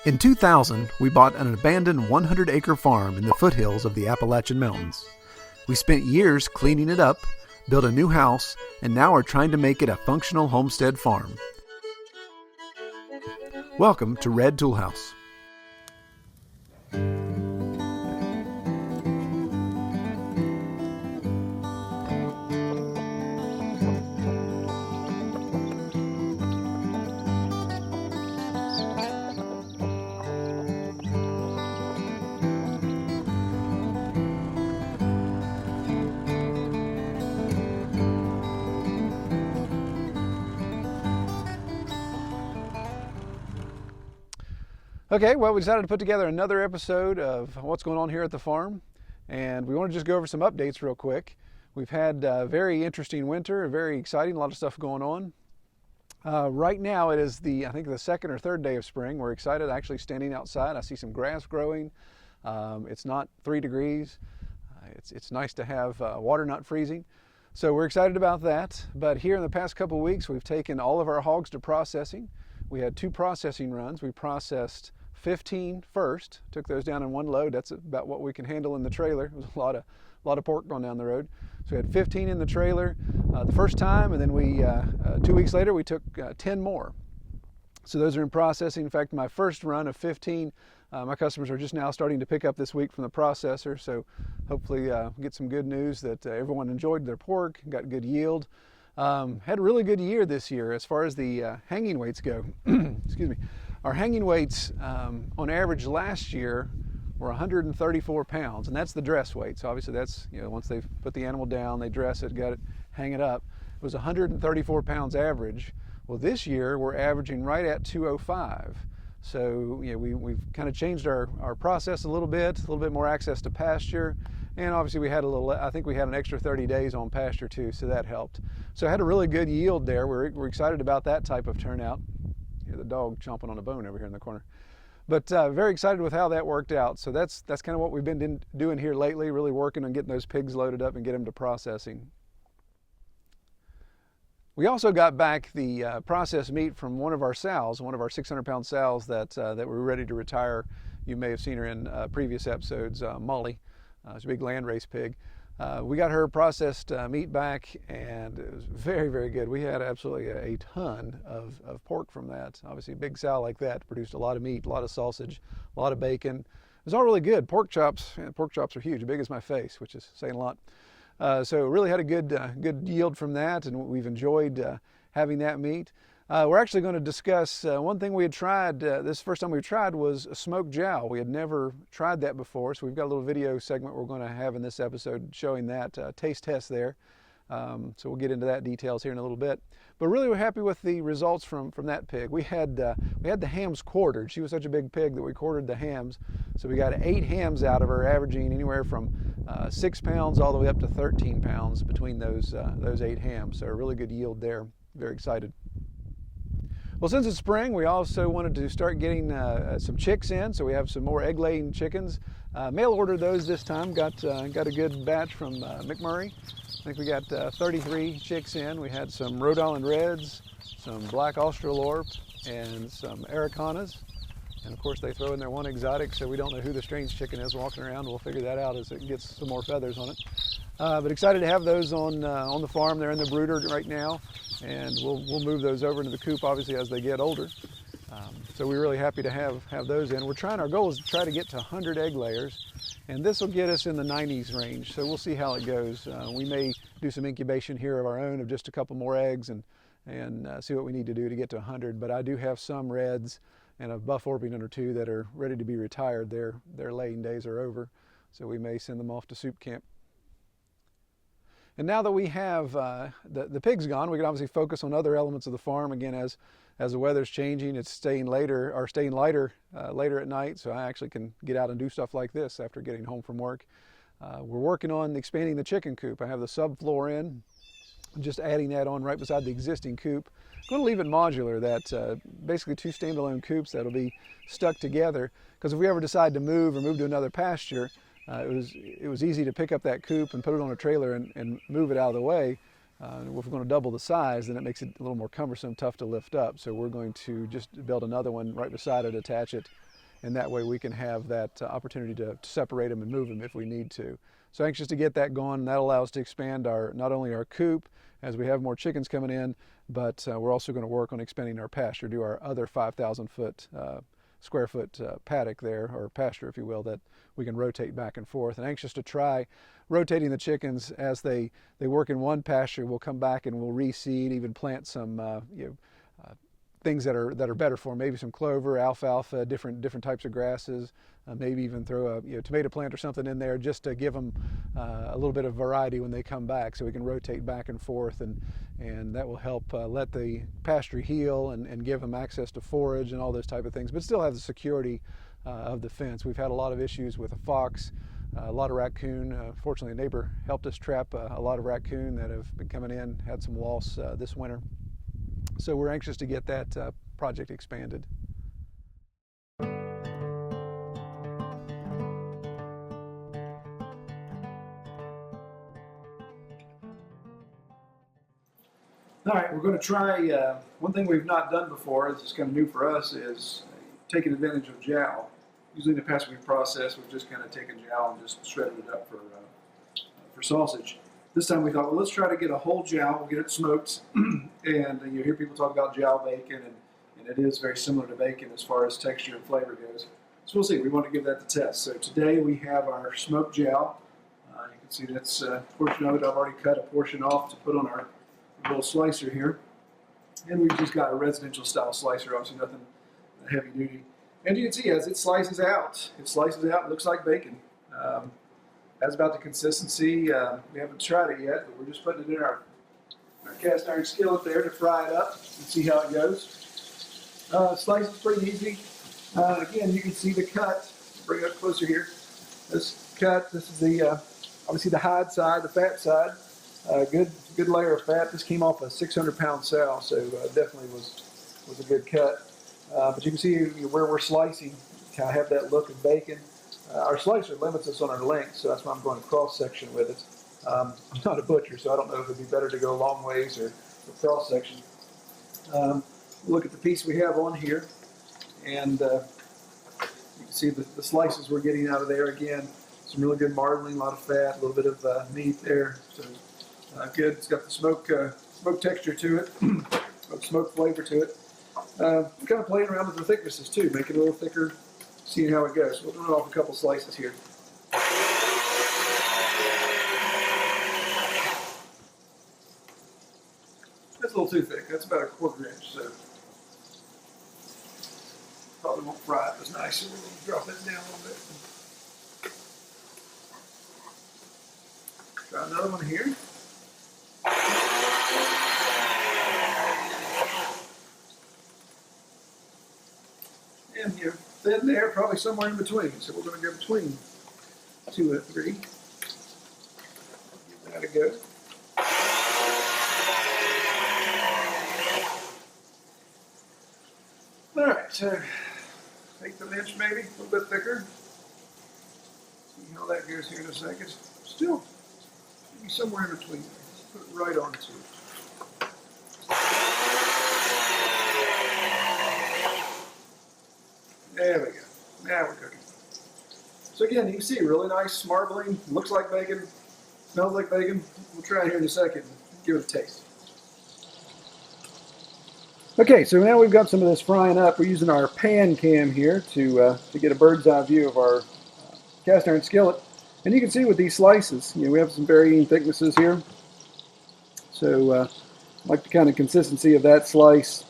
In 2000, we bought an abandoned 100-acre farm in the foothills of the Appalachian Mountains. We spent years cleaning it up, built a new house, and now are trying to make it a functional homestead farm. Welcome to Red Tool House. Okay, well, we decided to put together another episode of what's going on here at the farm, and we want to just go over some updates real quick. We've had a very interesting winter, very exciting, a lot of stuff going on. Right now it is I think the second or third day of spring. We're excited actually standing outside. I see some grass growing. It's not 3 degrees. It's nice to have water not freezing. So we're excited about that. But here in the past couple weeks, we've taken all of our hogs to processing. We had 2 processing runs. We processed 15 first, took those down in one load. That's about what we can handle in the trailer. It was a lot of pork going down the road. So we had 15 in the trailer the first time, and then we 2 weeks later we took 10 more. So those are in processing. In fact, my first run of 15, my customers are just now starting to pick up this week from the processor. So hopefully get some good news that everyone enjoyed their pork, got good yield. Had a really good year this year as far as the hanging weights go. Excuse me. Our hanging weights on average last year were 134 pounds, and that's the dress weight. So obviously that's, once they've put the animal down, they dress it, got it, hang it up. It was 134 pounds average. Well, this year we're averaging right at 205. So we've kind of changed our process a little bit more access to pasture. And obviously we had I think we had an extra 30 days on pasture too, so that helped. So I had a really good yield there. We're excited about that type of turnout. The dog chomping on a bone over here in the corner. But very excited with how that worked out. So that's kind of what we've been doing here lately, really working on getting those pigs loaded up and get them to processing. We also got back the processed meat from one of our sows, one of our 600-pound sows that we're ready to retire. You may have seen her in previous episodes, Molly. She's a big landrace pig. We got her processed meat back, and it was very, very good. We had absolutely a ton of pork from that. Obviously, a big sow like that produced a lot of meat, a lot of sausage, a lot of bacon. It was all really good. Pork chops are huge, big as my face, which is saying a lot. So really had a good yield from that, and we've enjoyed having that meat. We're actually going to discuss one thing we had tried, this first time we tried was a smoked jowl. We had never tried that before, so we've got a little video segment we're going to have in this episode showing that taste test there. So we'll get into that details here in a little bit. But really we're happy with the results from that pig. We had the hams quartered. She was such a big pig that we quartered the hams. So we got 8 hams out of her, averaging anywhere from 6 pounds all the way up to 13 pounds between those 8 hams. So a really good yield there. Very excited. Well, since it's spring, we also wanted to start getting some chicks in, so we have some more egg-laying chickens. Mail ordered those this time. Got a good batch from McMurray. I think we got 33 chicks in. We had some Rhode Island Reds, some Black Australorp, and some Aracanas. And of course, they throw in their one exotic, so we don't know who the strange chicken is walking around. We'll figure that out as it gets some more feathers on it. But excited to have those on the farm. They're in the brooder right now, and we'll move those over into the coop obviously as they get older. So we're really happy to have those in. Our goal is to try to get to 100 egg layers, and this will get us in the 90s range. So we'll see how it goes. We may do some incubation here of our own of just a couple more eggs and see what we need to do to get to 100. But I do have some reds and a buff Orpington or 2 that are ready to be retired. Their laying days are over, so we may send them off to soup camp. And now that we have the pigs gone, we can obviously focus on other elements of the farm. Again, as the weather's changing, it's staying lighter later at night, so I actually can get out and do stuff like this after getting home from work. We're working on expanding the chicken coop. I have the subfloor in, just adding that on right beside the existing coop. I'm going to leave it modular, that basically 2 standalone coops that'll be stuck together, because if we ever decide to move to another pasture, it was easy to pick up that coop and put it on a trailer and move it out of the way. If we're going to double the size, then it makes it a little more cumbersome, tough to lift up. So we're going to just build another one right beside it, attach it, and that way we can have that opportunity to separate them and move them if we need to. So anxious to get that going. That allows us to expand not only our coop as we have more chickens coming in, but we're also going to work on expanding our pasture, do our other 5,000 square foot paddock there, or pasture if you will, that we can rotate back and forth. And anxious to try rotating the chickens as they work in one pasture. We'll come back and we'll reseed, even plant some things that are better for them. Maybe some clover, alfalfa, different types of grasses. Maybe even throw a tomato plant or something in there just to give them a little bit of variety when they come back, so we can rotate back and forth, and that will help let the pasture heal and give them access to forage and all those type of things, but still have the security of the fence. We've had a lot of issues with a fox, a lot of raccoon. Fortunately, a neighbor helped us trap a lot of raccoon that have been coming in, had some loss this winter. So we're anxious to get that project expanded. All right, we're going to try, one thing we've not done before, this is kind of new for us, is taking advantage of jowl. Usually in the past we've processed, we've just kind of taken jowl and just shredded it up for sausage. This time we thought, well, let's try to get a whole jowl, we'll get it smoked, and you hear people talk about jowl bacon, and it is very similar to bacon as far as texture and flavor goes. So we'll see, we want to give that the test. So today we have our smoked jowl. You can see that's a portion of it. I've already cut a portion off to put on our little slicer here, and we've just got a residential style slicer, obviously nothing heavy duty. And you can see as it slices out, it looks like bacon. That's about the consistency. We haven't tried it yet, but we're just putting it in our cast iron skillet there to fry it up and see how it goes. Slice is pretty easy. Again, you can see the cut. Bring it up closer here. This cut, this is the obviously the hide side, the fat side. Good layer of fat. This came off a 600-pound sow, so definitely was a good cut. But you can see where we're slicing, kind of have that look of bacon. Our slicer limits us on our length, so that's why I'm going cross section with it. I'm not a butcher, so I don't know if it'd be better to go long ways or cross section. Look at the piece we have on here, and you can see the slices we're getting out of there. Again, some really good marbling, a lot of fat, a little bit of meat there. So good. It's got the smoke texture to it, smoke flavor to it. Kind of playing around with the thicknesses too, make it a little thicker, seeing how it goes. We'll run off a couple slices here. That's a little too thick. That's about a 1/4 inch, so probably won't fry it as nice. So we're going to drop it down a little bit. Try another one here. And you're thin there, probably somewhere in between. So we're going to go between 2 and 3. Give that a go. All right, so 1/8 inch maybe, a little bit thicker. See how that goes here in a second. Still, maybe somewhere in between there. Just put it right onto it. There we go. Now we're cooking. So again, you can see really nice marbling. Looks like bacon. Smells like bacon. We'll try it here in a second and give it a taste. Okay, so now we've got some of this frying up. We're using our pan cam here to get a bird's eye view of our cast iron skillet. And you can see with these slices, we have some varying thicknesses here. So I like the kind of consistency of that slice.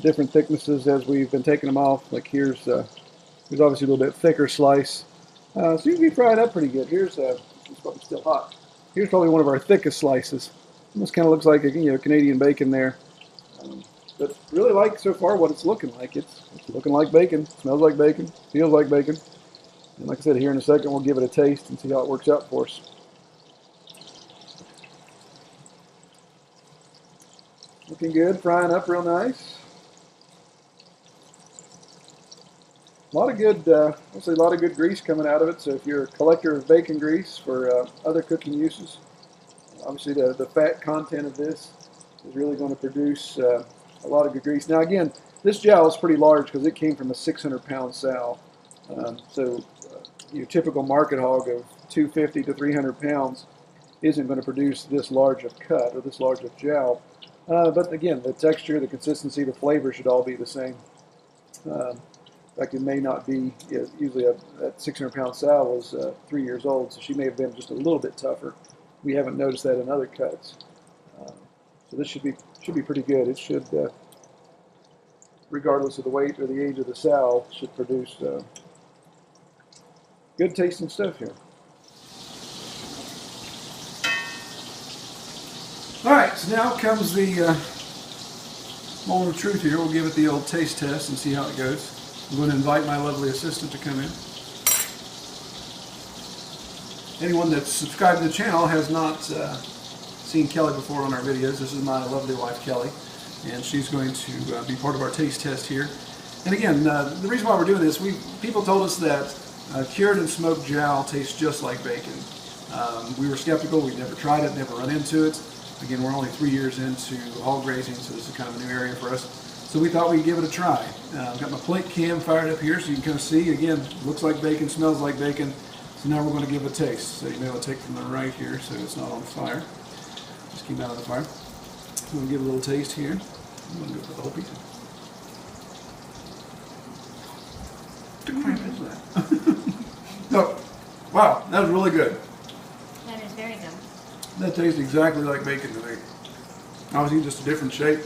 Different thicknesses as we've been taking them off. Like here's obviously a little bit thicker slice. Seems to be fried up pretty good. It's probably still hot. Here's probably one of our thickest slices. Almost kind of looks like Canadian bacon there. But really like so far what it's looking like. It's looking like bacon, smells like bacon, feels like bacon. And like I said, here in a second we'll give it a taste and see how it works out for us. Looking good, frying up real nice. A lot of good, a lot of good grease coming out of it. So if you're a collector of bacon grease for other cooking uses, obviously the fat content of this is really going to produce a lot of good grease. Now again, This jowl is pretty large because it came from a 600-pound sow. Your typical market hog of 250 to 300 pounds isn't going to produce this large of cut or this large of jowl. But again, the texture, the consistency, the flavor should all be the same. In fact, it may not be. Usually, that 600-pound sow was 3 years old, so she may have been just a little bit tougher. We haven't noticed that in other cuts. So this should be pretty good. It should, regardless of the weight or the age of the sow, should produce good tasting stuff here. All right, so now comes the moment of truth here. We'll give it the old taste test and see how it goes. I'm going to invite my lovely assistant to come in. Anyone that's subscribed to the channel has not seen Kelly before on our videos. This is my lovely wife, Kelly, and she's going to be part of our taste test here. And again, the reason why we're doing this, people told us that cured and smoked jowl tastes just like bacon. We were skeptical. We'd never tried it, never run into it. Again, we're only 3 years into hog raising, so this is kind of a new area for us. So we thought we'd give it a try. I've got my plate cam fired up here so you can kind of see. Again, looks like bacon, smells like bacon. So now we're going to give it a taste. So you may want to take from the right here so it's not on fire. Just keep it out of the fire. I'm going to give it a little taste here. I'm going to go for the whole piece. What kind is that? No. Wow, that was really good. That is very good. That tastes exactly like bacon to me. Obviously just a different shape.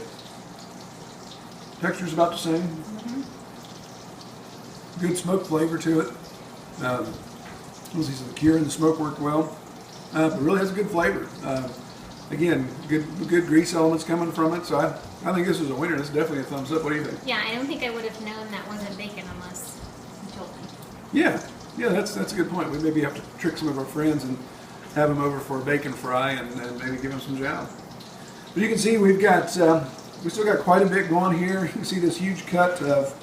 Texture's about the same. Mm-hmm. Good smoke flavor to it. The cure and the smoke worked well. But it really has a good flavor. Again, good grease elements coming from it. So I think this is a winner. This is definitely a thumbs up. What do you think? Yeah, I don't think I would have known that wasn't bacon unless you told me. Yeah, that's a good point. We maybe have to trick some of our friends and have them over for a bacon fry and maybe give them some jowl. But you can see we still got quite a bit going here. You can see this huge cut of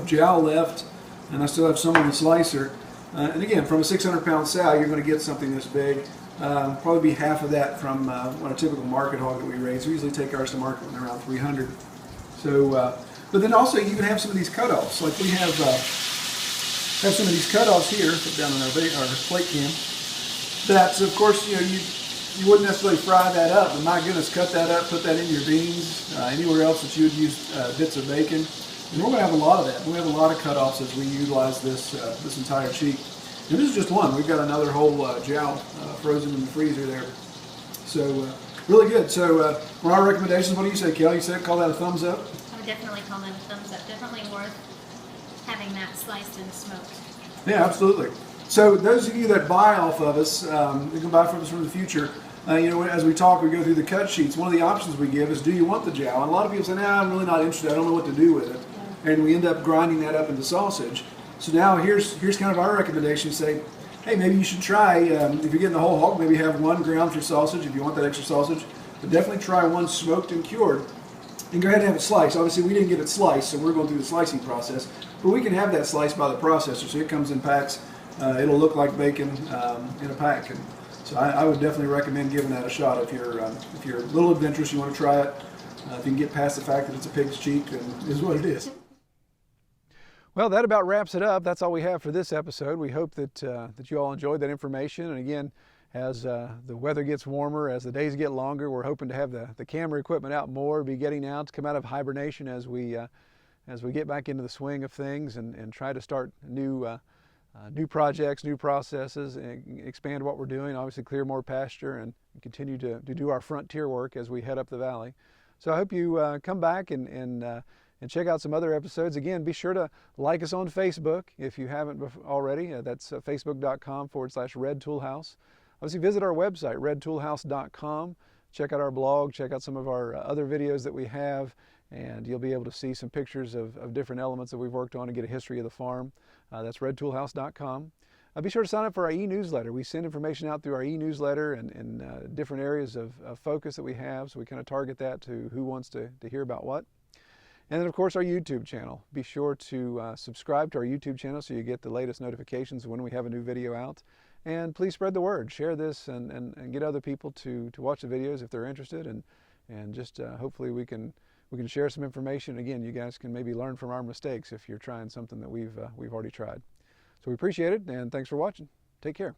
jowl left, and I still have some on the slicer. And again, from a 600-pound sow, you're going to get something this big. Probably be half of that from a typical market hog that we raise. We usually take ours to market when they're around 300. So, but then also you can have some of these cutoffs. Like we have some of these cutoffs here, put down on our plate cam. That, of course, you wouldn't necessarily fry that up, but my goodness, cut that up, put that in your beans, anywhere else that you would use bits of bacon. And we're going to have a lot of that. We have a lot of cutoffs as we utilize this entire cheek. And this is just one. We've got another whole jowl frozen in the freezer there. So really good. So for our recommendations, what do you say, Kelly? You said call that a thumbs up? I would definitely call that a thumbs up. Definitely worth having that sliced and smoked. Yeah, absolutely. So those of you that buy off of us, you can buy from us from the future. As we talk, we go through the cut sheets. One of the options we give is, do you want the jowl? And a lot of people say, nah, I'm really not interested. I don't know what to do with it. Yeah. And we end up grinding that up into sausage. So now here's kind of our recommendation. Say, hey, maybe you should try, if you're getting the whole hog, maybe have one ground for sausage if you want that extra sausage. But definitely try one smoked and cured. And go ahead and have it sliced. Obviously, we didn't get it sliced, so we're going through the slicing process. But we can have that sliced by the processor, so it comes in packs. It'll look like bacon in a pack. And so I would definitely recommend giving that a shot if you're a little adventurous, you want to try it. If you can get past the fact that it's a pig's cheek, then it is what it is. Well, that about wraps it up. That's all we have for this episode. We hope that you all enjoyed that information. And again, as the weather gets warmer, as the days get longer, we're hoping to have the camera equipment out more, be getting out to come out of hibernation as we get back into the swing of things and try to start new projects, new processes, and expand what we're doing. Obviously, clear more pasture and continue to do our frontier work as we head up the valley. So I hope you come back and check out some other episodes. Again, be sure to like us on Facebook if you haven't already. That's facebook.com/Red Tool House. Obviously, visit our website, redtoolhouse.com. Check out our blog, check out some of our other videos that we have, and you'll be able to see some pictures of different elements that we've worked on and get a history of the farm. That's redtoolhouse.com. Be sure to sign up for our e-newsletter. We send information out through our e-newsletter and different areas of focus that we have, so we kind of target that to who wants to hear about what. And then, of course, our YouTube channel. Be sure to subscribe to our YouTube channel so you get the latest notifications when we have a new video out. And please spread the word. Share this and get other people to watch the videos if they're interested. And just hopefully we can we can share some information. Again, you guys can maybe learn from our mistakes if you're trying something that we've already tried. So we appreciate it, and thanks for watching. Take care.